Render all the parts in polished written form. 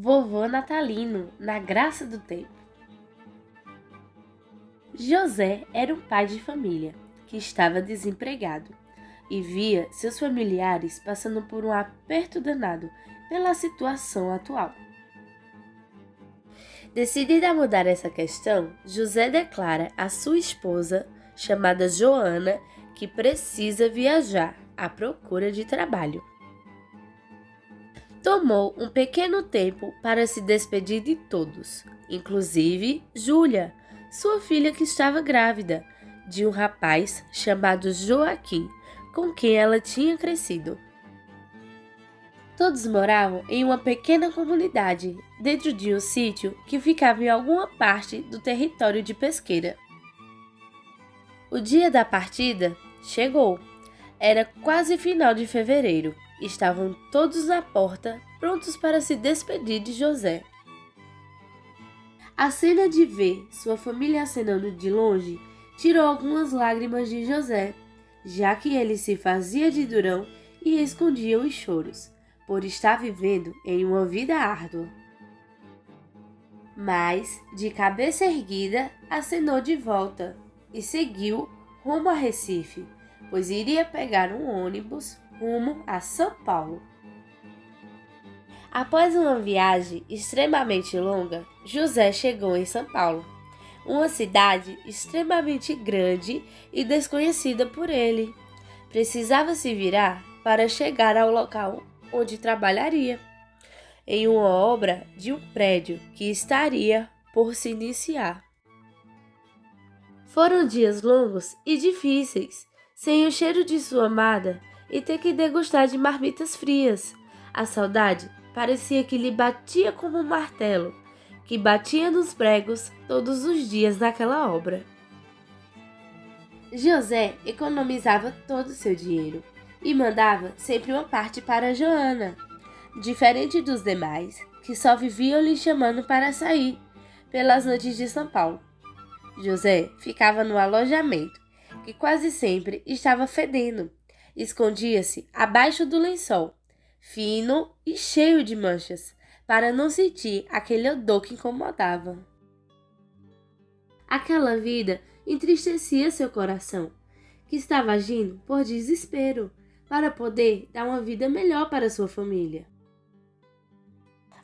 Vovô Natalino, na graça do tempo. José era um pai de família que estava desempregado e via seus familiares passando por um aperto danado pela situação atual. Decidido a mudar essa questão, José declara à sua esposa, chamada Joana, que precisa viajar à procura de trabalho. Tomou um pequeno tempo para se despedir de todos, inclusive Júlia, sua filha que estava grávida, de um rapaz chamado Joaquim, com quem ela tinha crescido. Todos moravam em uma pequena comunidade, dentro de um sítio que ficava em alguma parte do território de Pesqueira. O dia da partida chegou. Era quase final de fevereiro. Estavam todos na porta, prontos para se despedir de José. A cena de ver sua família acenando de longe tirou algumas lágrimas de José, já que ele se fazia de durão e escondia os choros, por estar vivendo em uma vida árdua. Mas, de cabeça erguida, acenou de volta e seguiu rumo a Recife, pois iria pegar um ônibus rumo a São Paulo. Após uma viagem extremamente longa, José chegou em São Paulo, uma cidade extremamente grande e desconhecida por ele. Precisava se virar para chegar ao local onde trabalharia, em uma obra de um prédio que estaria por se iniciar. Foram dias longos e difíceis, sem o cheiro de sua amada e ter que degustar de marmitas frias. A saudade parecia que lhe batia como um martelo, que batia nos pregos todos os dias naquela obra. José economizava todo o seu dinheiro e mandava sempre uma parte para Joana, diferente dos demais, que só viviam lhe chamando para sair pelas noites de São Paulo. José ficava no alojamento, que quase sempre estava fedendo. Escondia-se abaixo do lençol, fino e cheio de manchas, para não sentir aquele odor que incomodava. Aquela vida entristecia seu coração, que estava agindo por desespero, para poder dar uma vida melhor para sua família.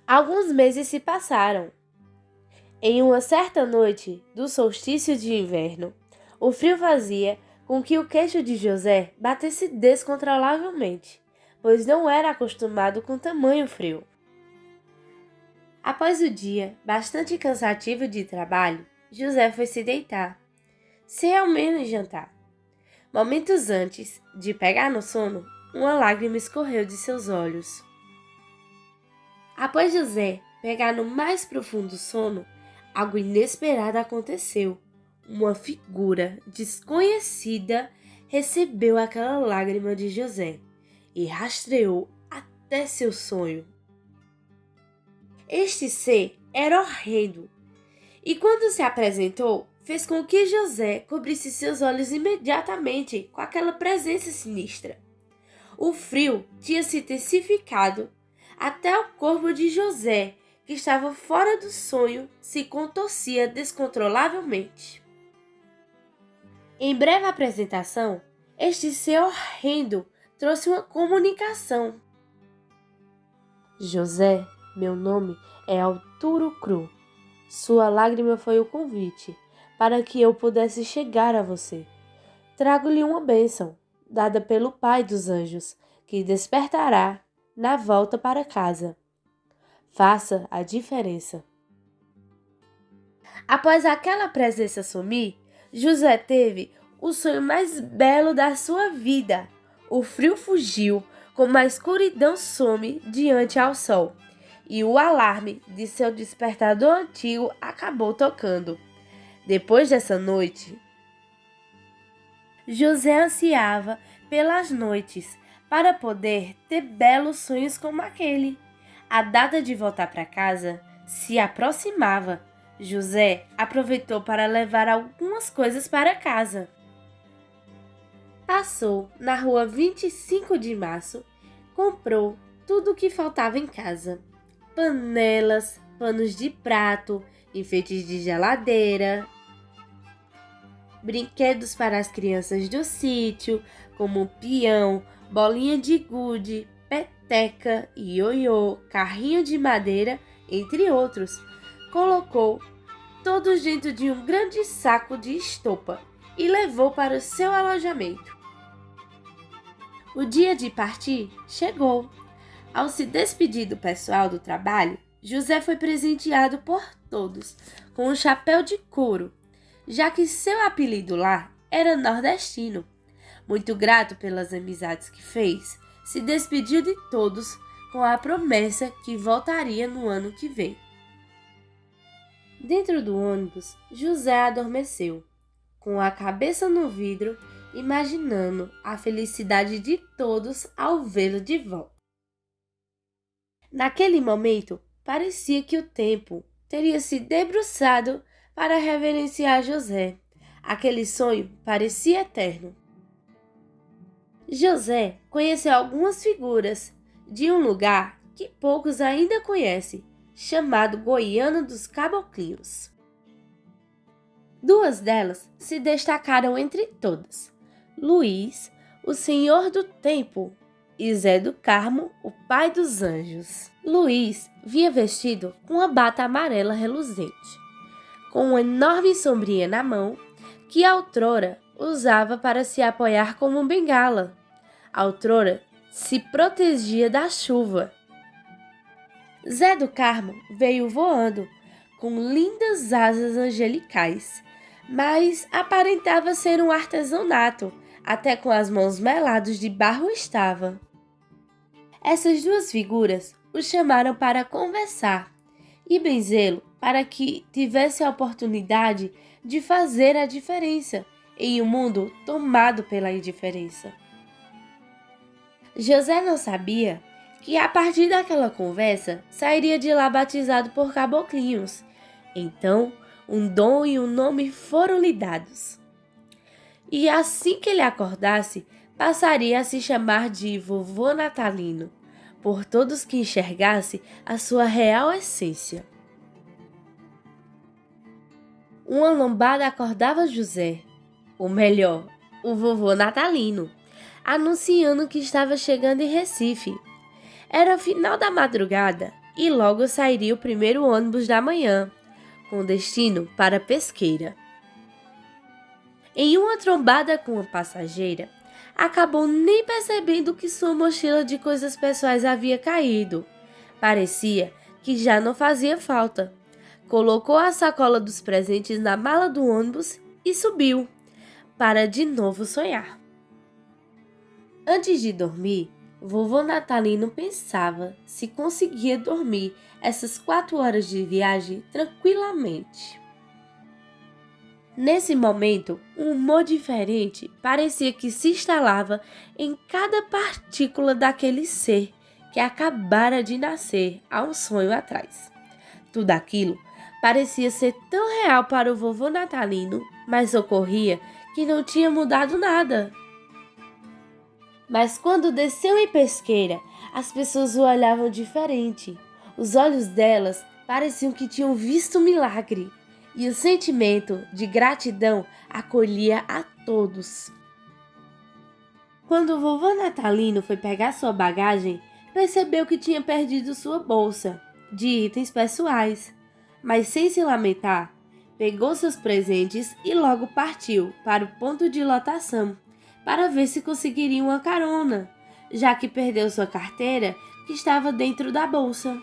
Alguns meses se passaram. Em uma certa noite do solstício de inverno, o frio fazia com que o queixo de José batesse descontrolavelmente, pois não era acostumado com tamanho frio. Após o dia bastante cansativo de trabalho, José foi se deitar, sem ao menos jantar. Momentos antes de pegar no sono, uma lágrima escorreu de seus olhos. Após José pegar no mais profundo sono, algo inesperado aconteceu. Uma figura desconhecida recebeu aquela lágrima de José e rastreou até seu sonho. Este ser era horrendo e, quando se apresentou, fez com que José cobrisse seus olhos imediatamente com aquela presença sinistra. O frio tinha se intensificado até o corpo de José, que estava fora do sonho, se contorcia descontrolavelmente. Em breve apresentação, este ser horrendo trouxe uma comunicação. José, meu nome é Arturo Cru. Sua lágrima foi o convite para que eu pudesse chegar a você. Trago-lhe uma bênção, dada pelo Pai dos Anjos, que despertará na volta para casa. Faça a diferença. Após aquela presença sumir, José teve o sonho mais belo da sua vida. O frio fugiu, como a escuridão some diante ao sol, e o alarme de seu despertador antigo acabou tocando. Depois dessa noite, José ansiava pelas noites para poder ter belos sonhos como aquele. A data de voltar para casa se aproximava. José aproveitou para levar algumas coisas para casa. Passou na rua 25 de março, comprou tudo o que faltava em casa. panelas, panos de prato, enfeites de geladeira, brinquedos para as crianças do sítio, como peão, bolinha de gude, peteca, ioiô, carrinho de madeira, entre outros. Colocou todos dentro de um grande saco de estopa e levou para o seu alojamento. O dia de partir chegou. Ao se despedir do pessoal do trabalho, José foi presenteado por todos com um chapéu de couro, já que seu apelido lá era nordestino. Muito grato pelas amizades que fez, se despediu de todos com a promessa que voltaria no ano que vem. Dentro do ônibus, José adormeceu, com a cabeça no vidro, imaginando a felicidade de todos ao vê-lo de volta. Naquele momento, parecia que o tempo teria se debruçado para reverenciar José. Aquele sonho parecia eterno. José conheceu algumas figuras de um lugar que poucos ainda conhecem, chamado Goiânia dos Caboclinhos. Duas delas se destacaram entre todas: Luís, o Senhor do Tempo, e Zé do Carmo, o Pai dos Anjos. Luís vinha vestido com uma bata amarela reluzente, com uma enorme sombrinha na mão, que outrora usava para se apoiar como um bengala. Outrora se protegia da chuva. Zé do Carmo veio voando, com lindas asas angelicais, mas aparentava ser um artesanato, até com as mãos meladas de barro estava. Essas duas figuras o chamaram para conversar e benzê-lo para que tivesse a oportunidade de fazer a diferença em um mundo tomado pela indiferença. José não sabia que a partir daquela conversa sairia de lá batizado por Caboclinhos. Então, um dom e um nome foram lhe dados. E assim que ele acordasse, passaria a se chamar de Vovô Natalino, por todos que enxergasse a sua real essência. Uma lombada acordava José, ou melhor, o Vovô Natalino, anunciando que estava chegando em Recife. Era o final da madrugada e logo sairia o primeiro ônibus da manhã, com destino para Pesqueira. Em uma trombada com a passageira, acabou nem percebendo que sua mochila de coisas pessoais havia caído. Parecia que já não fazia falta. Colocou a sacola dos presentes na mala do ônibus e subiu, para de novo sonhar. Antes de dormir, Vovô Natalino pensava se conseguia dormir essas 4 horas de viagem tranquilamente. Nesse momento, um humor diferente parecia que se instalava em cada partícula daquele ser que acabara de nascer há um sonho atrás. Tudo aquilo parecia ser tão real para o Vovô Natalino, mas ocorria que não tinha mudado nada. Mas quando desceu em Pesqueira, as pessoas o olhavam diferente. Os olhos delas pareciam que tinham visto um milagre, e o sentimento de gratidão acolhia a todos. Quando o Vovô Natalino foi pegar sua bagagem, percebeu que tinha perdido sua bolsa de itens pessoais, mas sem se lamentar, pegou seus presentes e logo partiu para o ponto de lotação, para ver se conseguiria uma carona, já que perdeu sua carteira que estava dentro da bolsa.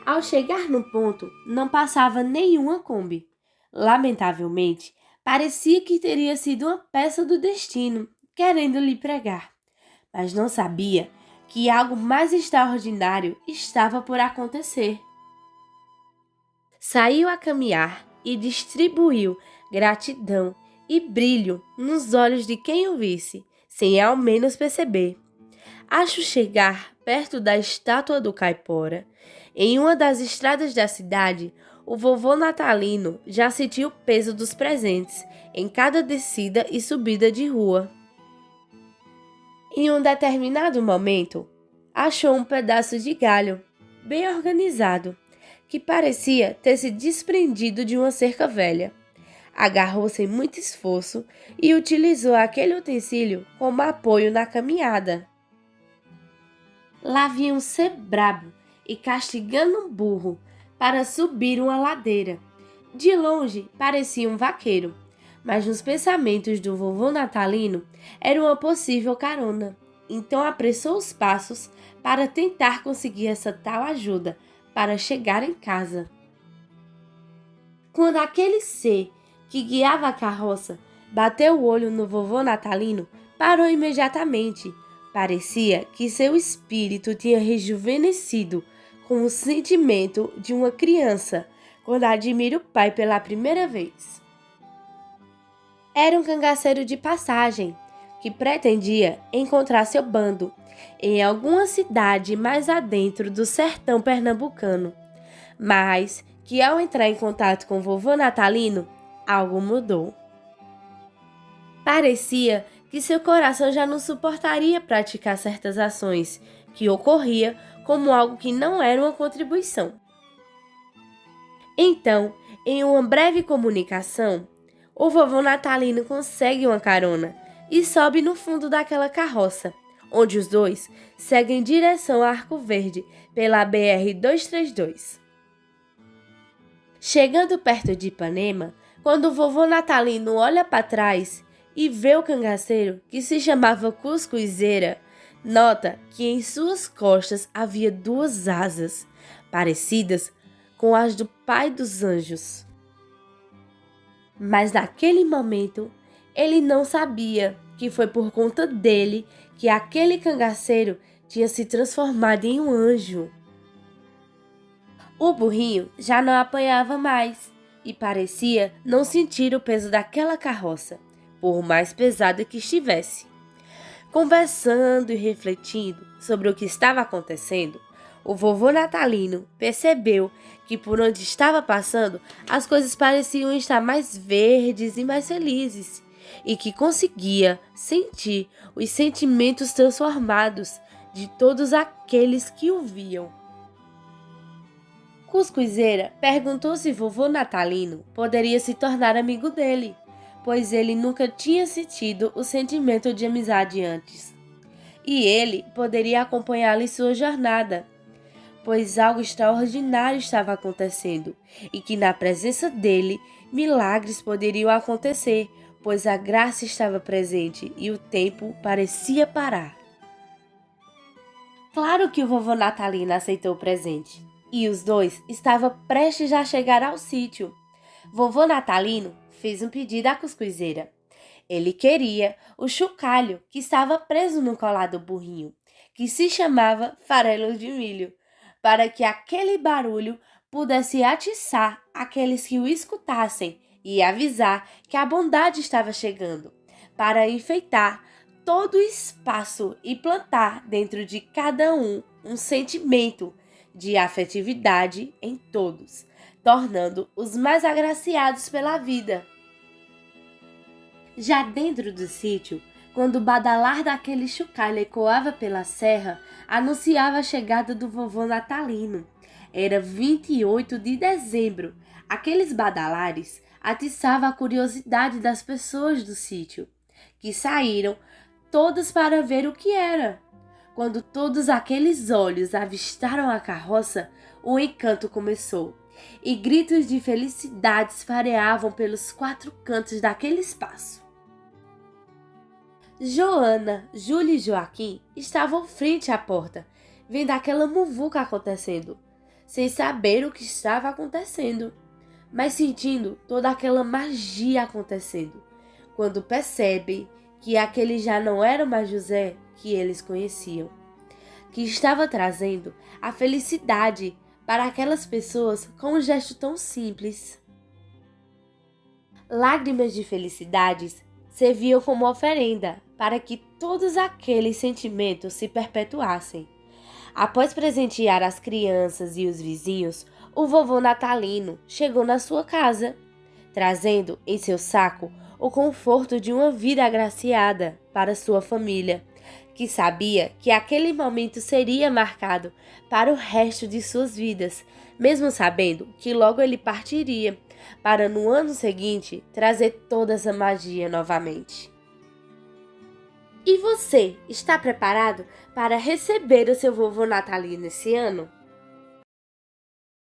Ao chegar no ponto, não passava nenhuma Kombi. Lamentavelmente, parecia que teria sido uma peça do destino, querendo lhe pregar, mas não sabia que algo mais extraordinário estava por acontecer. Saiu a caminhar e distribuiu gratidão e brilho nos olhos de quem o visse, sem ao menos perceber. Acho chegar perto da estátua do Caipora. Em uma das estradas da cidade, o Vovô Natalino já sentiu o peso dos presentes em cada descida e subida de rua. Em um determinado momento, achou um pedaço de galho bem organizado, que parecia ter se desprendido de uma cerca velha. Agarrou sem muito esforço e utilizou aquele utensílio como apoio na caminhada. Lá vinha um ser brabo e castigando um burro para subir uma ladeira. De longe parecia um vaqueiro, mas nos pensamentos do vovô natalino era uma possível carona. Então apressou os passos para tentar conseguir essa tal ajuda para chegar em casa. Quando aquele ser que guiava a carroça bateu o olho no vovô natalino, parou imediatamente. Parecia que seu espírito tinha rejuvenescido com o sentimento de uma criança quando admira o pai pela primeira vez. Era um cangaceiro de passagem que pretendia encontrar seu bando em alguma cidade mais adentro do sertão pernambucano, mas que ao entrar em contato com o vovô natalino, algo mudou. Parecia que seu coração já não suportaria praticar certas ações, que ocorria como algo que não era uma contribuição. Então, em uma breve comunicação, o vovô natalino consegue uma carona e sobe no fundo daquela carroça, onde os dois seguem em direção a Arco Verde pela BR-232. Chegando perto de Ipanema, quando o vovô natalino olha para trás e vê o cangaceiro, que se chamava Cuscuzeira, nota que em suas costas havia duas asas, parecidas com as do pai dos anjos. Mas naquele momento, ele não sabia que foi por conta dele que aquele cangaceiro tinha se transformado em um anjo. O burrinho já não apanhava mais e parecia não sentir o peso daquela carroça, por mais pesada que estivesse. Conversando e refletindo sobre o que estava acontecendo, o vovô natalino percebeu que por onde estava passando as coisas pareciam estar mais verdes e mais felizes, e que conseguia sentir os sentimentos transformados de todos aqueles que o viam. Cuscuzeira perguntou se vovô natalino poderia se tornar amigo dele, pois ele nunca tinha sentido o sentimento de amizade antes. E ele poderia acompanhá-lo em sua jornada, pois algo extraordinário estava acontecendo e que na presença dele milagres poderiam acontecer, pois a graça estava presente e o tempo parecia parar. Claro que o vovô natalino aceitou o presente e os dois estavam prestes a chegar ao sítio. Vovô natalino fez um pedido à Cuscuzeira. Ele queria o chocalho que estava preso no colar do burrinho, que se chamava farelo de milho, para que aquele barulho pudesse atiçar aqueles que o escutassem e avisar que a bondade estava chegando, para enfeitar todo o espaço e plantar dentro de cada um sentimento de afetividade em todos, tornando os mais agraciados pela vida. Já dentro do sítio, quando o badalar daquele chocalho ecoava pela serra, anunciava a chegada do vovô natalino. Era 28 de dezembro. Aqueles badalares atiçavam a curiosidade das pessoas do sítio, que saíram todas para ver o que era. Quando todos aqueles olhos avistaram a carroça, o encanto começou, e gritos de felicidade pareavam pelos quatro cantos daquele espaço. Joana, Júlia e Joaquim estavam frente à porta, vendo aquela muvuca acontecendo, sem saber o que estava acontecendo, mas sentindo toda aquela magia acontecendo, quando percebem que aquele já não era mais José que eles conheciam, que estava trazendo a felicidade para aquelas pessoas com um gesto tão simples. Lágrimas de felicidades serviam como oferenda para que todos aqueles sentimentos se perpetuassem. Após presentear as crianças e os vizinhos, o vovô natalino chegou na sua casa, trazendo em seu saco o conforto de uma vida agraciada para sua família, que sabia que aquele momento seria marcado para o resto de suas vidas, mesmo sabendo que logo ele partiria, para no ano seguinte trazer toda essa magia novamente. E você, está preparado para receber o seu vovô natalino esse ano?